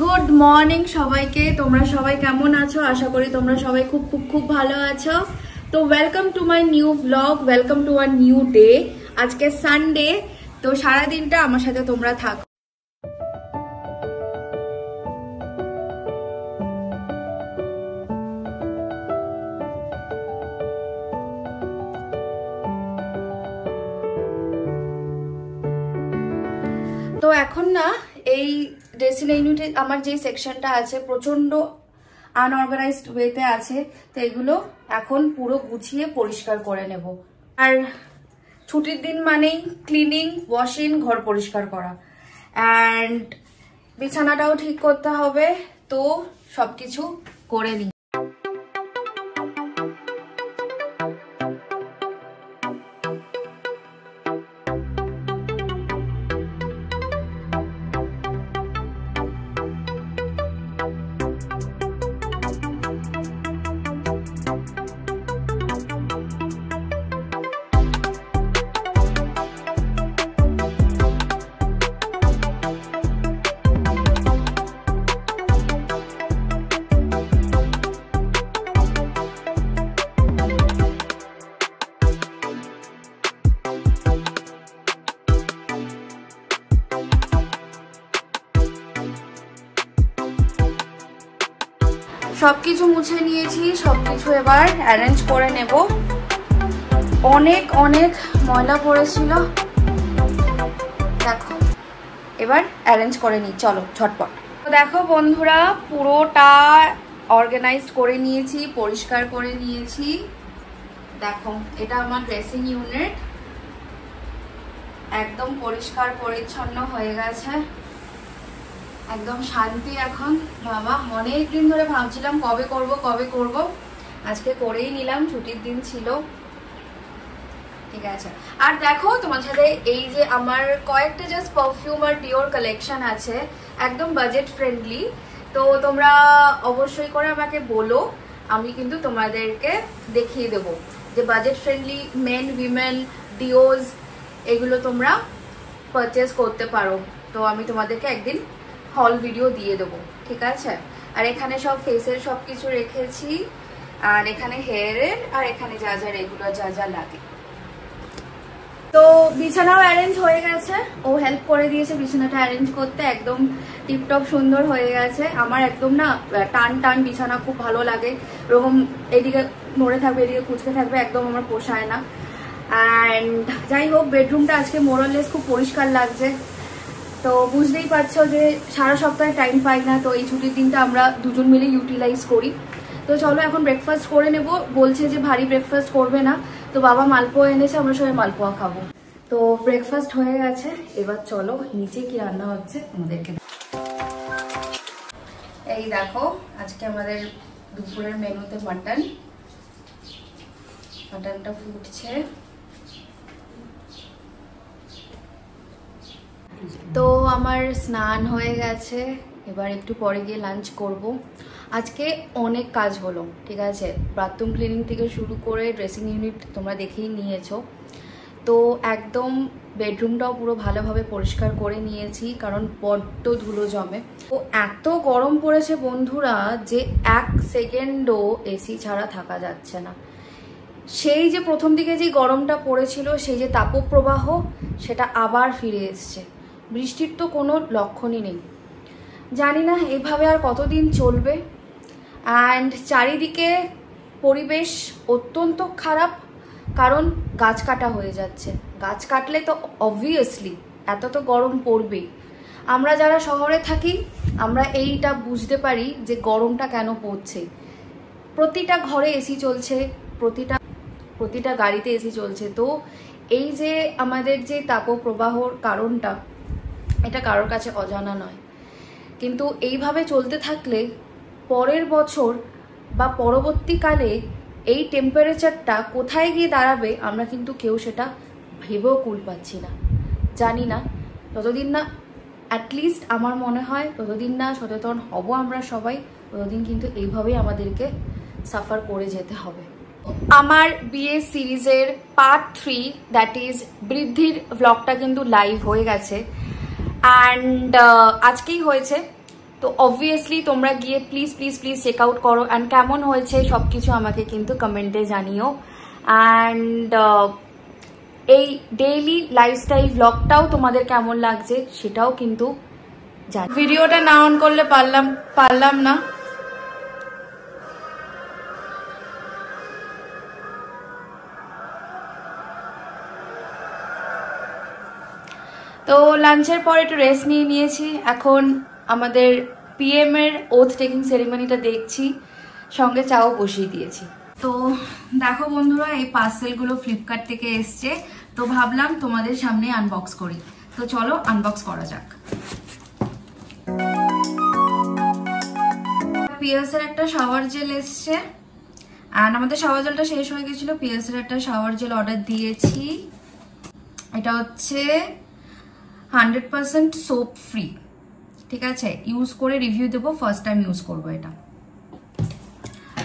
Good morning সবাইকে। তোমরা সবাই কেমন আছো? আশা করি তোমরা সবাই খুব খুব খুব ভালো আছো। তো welcome to my new blog, welcome to our new day. আজকে সানডে, তো সারা দিনটা আমার সাথে তোমরা থাকো। তো এখন না এই ড্রেসিং ইউনিটে আমার যে সেকশনটা আছে প্রচন্ড আনঅর্গানাইজড ওয়েতে আছে, তো এগুলো এখন পুরো গুছিয়ে পরিষ্কার করে নেব। আর ছুটির দিন মানেই ক্লিনিং, ওয়াশিং, ঘর পরিষ্কার করা, অ্যান্ড বিছানাটাও ঠিক করতে হবে। তো সবকিছু করে নিই। সবকিছু মুছে নিয়েছি, সবকিছু এবার অ্যারেঞ্জ করে নেব। অনেক অনেক ময়লা পড়েছিল, দেখো এবার অ্যারেঞ্জ করে নিই, চলো ঝটপট। তো দেখো বন্ধুরা, পুরোটা অর্গানাইজড করে নিয়েছি, পরিষ্কার করে নিয়েছি। দেখো এটা আমার ড্রেসিং ইউনিট, একদম পরিষ্কার পরিচ্ছন্ন হয়ে গেছে, একদম শান্তি এখন। বাবা অনেকদিন ধরে ভাবছিলাম কবে করব, আজকে করেই নিলাম, ছুটির দিন ছিল। ঠিক আছে। আর দেখো তোমার সাথে এই যে আমার কয়েকটা জাস্ট পারফিউম আর ডিওর কালেকশন আছে, একদম বাজেট ফ্রেন্ডলি। তো তোমরা অবশ্যই করে আমাকে বলো, আমি কিন্তু তোমাদেরকে দেখিয়ে দেবো যে বাজেট ফ্রেন্ডলি মেন উইমেন ডিওজ এগুলো তোমরা পারচেস করতে পারো। তো আমি তোমাদেরকে একদিন হল ভিডিও দিয়ে দেবো, ঠিক আছে। আর এখানে সব ফেসের সব কিছু রেখেছি, আর এখানে হেয়ারের, আর এখানে যা যা রেগুলার যা যা লাগে। তো বিছানাও অ্যারেঞ্জ হয়ে গেছে, ও হেল্প করে দিয়েছে বিছানাটা অ্যারেঞ্জ করতে, একদম টিপটপ সুন্দর হয়ে গেছে। আমার একদম না টান টান বিছানা খুব ভালো লাগে, এরকম এদিকে নড়ে থাকবে এদিকে কুচকে থাকবে, একদম আমার পোষায় না। অ্যান্ড যাই হোক, বেডরুমটা আজকে মোরাললেস খুব পরিষ্কার লাগছে। তো বুঝতেই পারছো যে সারা সপ্তাহে টাইম পাই না, তো এই ছুটির দিনটা আমরা দুজন মিলে ইউটিলাইজ করি। তো চলো এখন ব্রেকফাস্ট করে নেব। বলছে যে ভারী ব্রেকফাস্ট করবে না, তো বাবা মালপোয়া এনেছে, আমরা সবাই মালপোয়া খাবো। তো ব্রেকফাস্ট হয়ে গেছে, এবার চলো নিচে কি রান্না হচ্ছে আমাদেরকে। এই দেখো আজকে আমাদের দুপুরের মেনুতে মাটনটা ফুটছে। তো আমার স্নান হয়ে গেছে, এবার একটু পরে গিয়ে লাঞ্চ করব। আজকে অনেক কাজ হলো, ঠিক আছে। বাথরুম ক্লিনিং থেকে শুরু করে ড্রেসিং ইউনিট তোমরা দেখেই নিয়েছো। তো একদম বেডরুমটাও পুরো ভালোভাবে পরিষ্কার করে নিয়েছি, কারণ বড্ড ধুলো জমে। তো এত গরম পড়েছে বন্ধুরা যে 1 সেকেন্ডও এসি ছাড়া থাকা যাচ্ছে না। সেই যে প্রথম দিকে যে গরমটা পড়েছিল, সেই যে তাপপ্রবাহ, সেটা আবার ফিরে এসছে। বৃষ্টির তো কোনো লক্ষণই নেই, জানি না এভাবে আর কতদিন চলবে। অ্যান্ড চারিদিকে পরিবেশ অত্যন্ত খারাপ, কারণ গাছ কাটা হয়ে যাচ্ছে। গাছ কাটলে তো অবভিয়াসলি এত তো গরম পড়বেই। আমরা যারা শহরে থাকি আমরা এইটা বুঝতে পারি যে গরমটা কেন পড়ছে। প্রতিটা ঘরে এসি চলছে, প্রতিটা গাড়িতে এসি চলছে। তো এই যে আমাদের যে তাপপ্রবাহর কারণটা, এটা কারোর কাছে অজানা নয়। কিন্তু এইভাবে চলতে থাকলে পরের বছর বা পরবর্তীকালে এই টেম্পারেচারটা কোথায় গিয়ে দাঁড়াবে আমরা কিন্তু কেউ সেটা ভেবেও কুল পাচ্ছি না। জানি না, ততদিন না অ্যাটলিস্ট আমার মনে হয় ততদিন না সচেতন হব আমরা সবাই, ততদিন কিন্তু এইভাবেই আমাদেরকে সাফার করে যেতে হবে। আমার বিয়ে সিরিজের পার্ট 3 দ্যাট ইজ বৃদ্ধির ব্লগটা কিন্তু লাইভ হয়ে গেছে, অ্যান্ড আজকেই হয়েছে। তো অবভিয়াসলি তোমরা গিয়ে please please please check out করো, অ্যান্ড কেমন হয়েছে সব কিছু আমাকে কিন্তু কমেন্টে জানিও। অ্যান্ড এই ডেইলি লাইফস্টাইল ব্লগটাও তোমাদের কেমন লাগছে সেটাও কিন্তু জানি। ভিডিওটা না অন করলে পারলাম না। তো লাঞ্চের পর একটু রেস্ট নিয়েছি। এখন আমাদের পিএম এর ওথ টেকিং সেরিমনিটা দেখছি, সঙ্গে চাও বসিয়ে দিয়েছি। তো দেখো বন্ধুরা, এই পার্সেলগুলো ফ্লিপকার্ট থেকে এসছে, তো ভাবলাম তোমাদের সামনে আনবক্স করি। তো চলো আনবক্স করা যাক। পিয়ার্স এর একটা শাওয়ার জেল এসছে, আর আমাদের শাওয়ার জেলটা শেষ হয়ে গেছিল। পিয়ার্স এর একটা শাওয়ার জেল অর্ডার দিয়েছি। এটা হচ্ছে 100% সোপ ফ্রি, ঠিক আছে? ইউজ করে রিভিউ দেবো, ফার্স্ট টাইম ইউজ করবো এটা।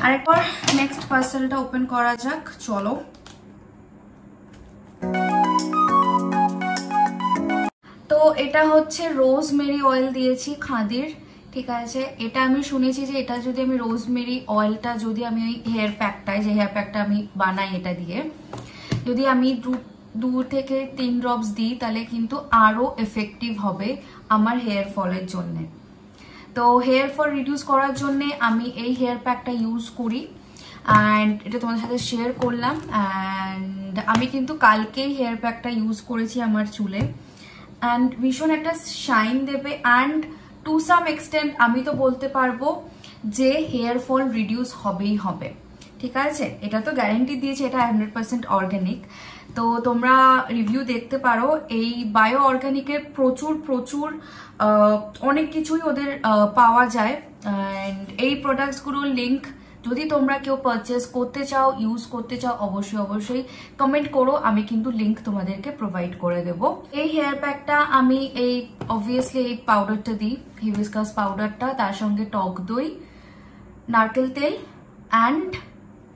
আরেকবার নেক্সট পার্সেলটা ওপেন করা যাক, চলো। তো এটা হচ্ছে রোজমেরি অয়েল দিয়েছি খাদির, ঠিক আছে? এটা আমি শুনেছি যে এটা যদি আমি রোজমেরি অয়েলটা যদি আমি ওই হেয়ার প্যাকটায়, যে হেয়ার প্যাকটা আমি বানাই এটা দিয়ে, যদি আমি 2 থেকে 3 ড্রপস দিই তাহলে কিন্তু আরো এফেক্টিভ হবে আমার হেয়ার ফলের জন্য। তো হেয়ার ফল রিডিউস করার জন্য আমি এই হেয়ার প্যাকটা ইউজ করি, অ্যান্ড এটা তোমাদের সাথে শেয়ার করলাম। অ্যান্ড আমি কিন্তু কালকেই হেয়ার প্যাকটা ইউজ করেছি আমার চুলে, অ্যান্ড ভীষণ একটা শাইন দেবে। অ্যান্ড টু সাম এক্সটেন্ট আমি তো বলতে পারবো যে হেয়ার ফল রিডিউস হবেই হবে, ঠিক আছে? এটা তো গ্যারেন্টি দিয়েছে, এটা 100% অর্গানিক। তো তোমরা রিভিউ দেখতে পারো। এই বায়ো অর্গানিকের প্রচুর অনেক কিছুই ওদের পাওয়া যায়। অ্যান্ড এই প্রোডাক্টসগুলোর লিঙ্ক যদি তোমরা কেউ পারচেস করতে চাও, ইউজ করতে চাও, অবশ্যই কমেন্ট করো, আমি কিন্তু লিঙ্ক তোমাদেরকে প্রোভাইড করে দেব। এই হেয়ার প্যাকটা আমি এই অবভিয়াসলি এই পাউডারটা দিই, হিবিস্কাস পাউডারটা, তার সঙ্গে টক দই, নারকেল তেল অ্যান্ড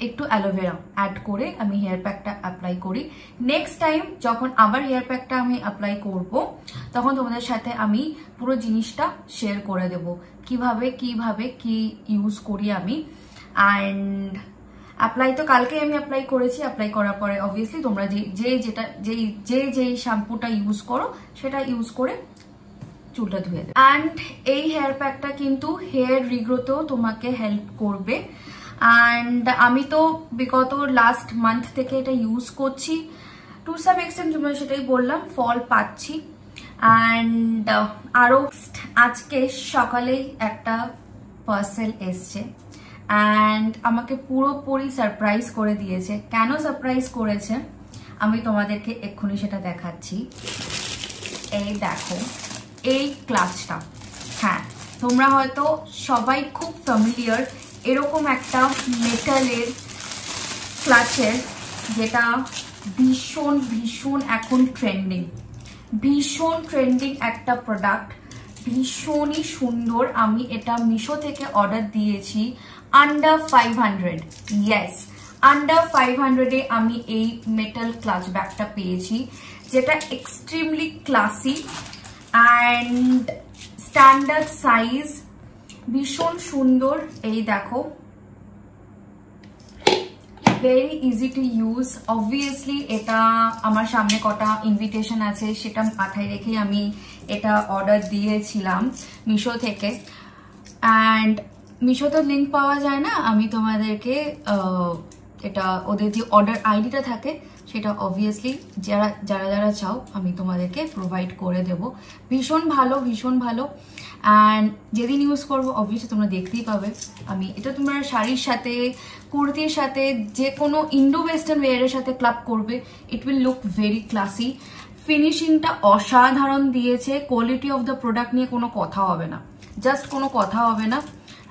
একটু অ্যালোভেরা অ্যাড করে আমি হেয়ার প্যাকটা অ্যাপ্লাই করি। নেক্সট টাইম যখন আবার হেয়ার প্যাকটা আমি অ্যাপ্লাই করব, তখন তোমাদের সাথে আমি পুরো জিনিসটা শেয়ার করে দেব, কিভাবে কি ইউজ করি আমি। অ্যান্ড অ্যাপ্লাই তো কালকে আমি অ্যাপ্লাই করেছি। অ্যাপ্লাই করার পরে অবভিয়াসলি তোমরা যেই শ্যাম্পুটা ইউজ করো সেটা ইউজ করে চুলটা ধুয়ে দেবে। অ্যান্ড এই হেয়ার প্যাকটা কিন্তু হেয়ার রিগ্রোতেও তোমাকে হেল্প করবে। অ্যান্ড আমি তো বিগত লাস্ট মান্থ থেকে এটা ইউজ করছি, টু সাম এক্সটেন্ট তোমরা সেটাই বললাম, ফল পাচ্ছি। অ্যান্ড আরো আজকে সকালেই একটা পার্সেল এসছে, অ্যান্ড আমাকে পুরোপুরি সারপ্রাইজ করে দিয়েছে। কেন সারপ্রাইজ করেছে আমি তোমাদেরকে এক্ষুনি সেটা দেখাচ্ছি। এই দেখো এই ক্লাচটা, হ্যাঁ তোমরা হয়তো সবাই খুব ফ্যামিলিয়ার এরকম একটা মেটালের ক্লাচের, যেটা ভীষণ এখন ভীষণ ট্রেন্ডিং একটা প্রোডাক্ট, ভীষণই সুন্দর। আমি এটা মিশো থেকে অর্ডার দিয়েছি আন্ডার 500, ইয়েস আন্ডার 500-এ আমি এই মেটাল ক্লাচ ব্যাগটা পেয়েছি, যেটা extremely classy and standard size, ভীষণ সুন্দর। এই দেখো, very easy to use. Obviously এটা আমার সামনে কটা ইনভিটেশন আছে, সেটা মাথায় রেখেই আমি এটা অর্ডার দিয়েছিলাম মিশো থেকে। অ্যান্ড মিশোতে লিঙ্ক পাওয়া যায় না, আমি তোমাদেরকে এটা ওদের যে অর্ডার আইডিটা থাকে সেটা অবভিয়াসলি যারা চাও আমি তোমাদেরকে প্রোভাইড করে দেব। ভীষণ ভালো। অ্যান্ড যেদিন ইউজ করবো অবভিয়াসলি তোমরা দেখতেই পাবে। আমি এটা তোমরা শাড়ির সাথে, কুর্তির সাথে, যে কোনো ইন্ডো ওয়েস্টার্ন ওয়্যারের সাথে ক্লাব করবে, it will look very classy. ফিনিশিংটা অসাধারণ দিয়েছে। কোয়ালিটি অফ দ্য প্রোডাক্ট নিয়ে কোনো কথা হবে না, জাস্ট কোনো কথা হবে না।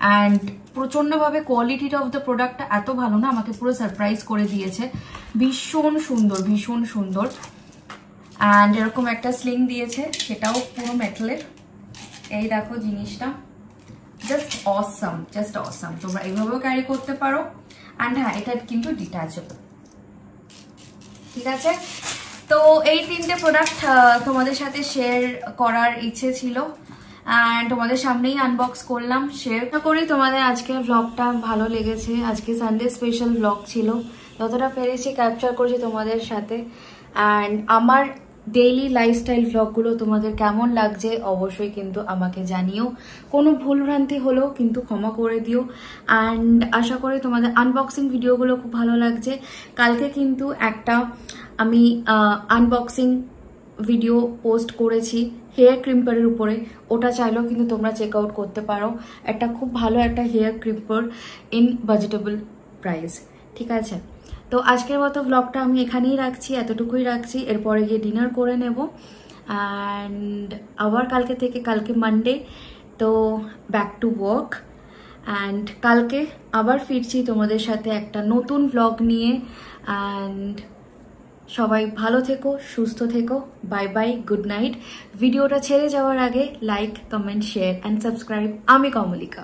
অ্যান্ড প্রচন্ডভাবে কোয়ালিটিটা অফ দ্য প্রোডাক্টটা এত ভালো না, আমাকে পুরো সারপ্রাইজ করে দিয়েছে। ভীষণ সুন্দর। অ্যান্ড এরকম একটা স্লিং দিয়েছে, সেটাও পুরো মেটালের। এই দেখো জিনিসটা, জাস্ট অসাম। তোমরা এইভাবেও ক্যারি করতে পারো। অ্যান্ড হ্যাঁ, এটা কিন্তু ডিট্যাচেবল, ঠিক আছে? তো এই 3টে প্রোডাক্ট তোমাদের সাথে শেয়ার করার ইচ্ছে ছিল। অ্যান্ড তোমাদের সামনেই আনবক্স করলাম, শেয়ার করি। তোমাদের আজকে ব্লগটা ভালো লেগেছে। আজকে সানডে স্পেশাল ব্লগ ছিল, যতটা পেরেছি ক্যাপচার করেছি তোমাদের সাথে। অ্যান্ড আমার ডেইলি লাইফস্টাইল ব্লগগুলো তোমাদের কেমন লাগছে অবশ্যই কিন্তু আমাকে জানিও। কোনো ভুলভ্রান্তি হলেও কিন্তু ক্ষমা করে দিও। অ্যান্ড আশা করি তোমাদের আনবক্সিং ভিডিওগুলো খুব ভালো লাগছে। কালকে কিন্তু একটা আমি আনবক্সিং ভিডিও পোস্ট করেছি হেয়ার ক্রিম্পারের উপরে, ওটা চাইলেও কিন্তু তোমরা চেক আউট করতে পারো। একটা খুব ভালো একটা হেয়ার ক্রিম্পার ইন বাজেটেবল প্রাইস, ঠিক আছে। তো আজকের মতো ব্লগটা আমি এখানেই রাখছি, এতটুকুই রাখছি। এরপরে গিয়ে ডিনার করে নেব। অ্যান্ড আবার কালকে মানডে, তো ব্যাক টু ওয়ার্ক। অ্যান্ড কালকে আবার ফিরছি তোমাদের সাথে একটা নতুন ব্লগ নিয়ে। অ্যান্ড সবাই ভালো থেকো, সুস্থ থেকো। Bye bye, good night. ভিডিওটা ছেড়ে যাওয়ার আগে like, comment, share and subscribe. আমি কমলিকা।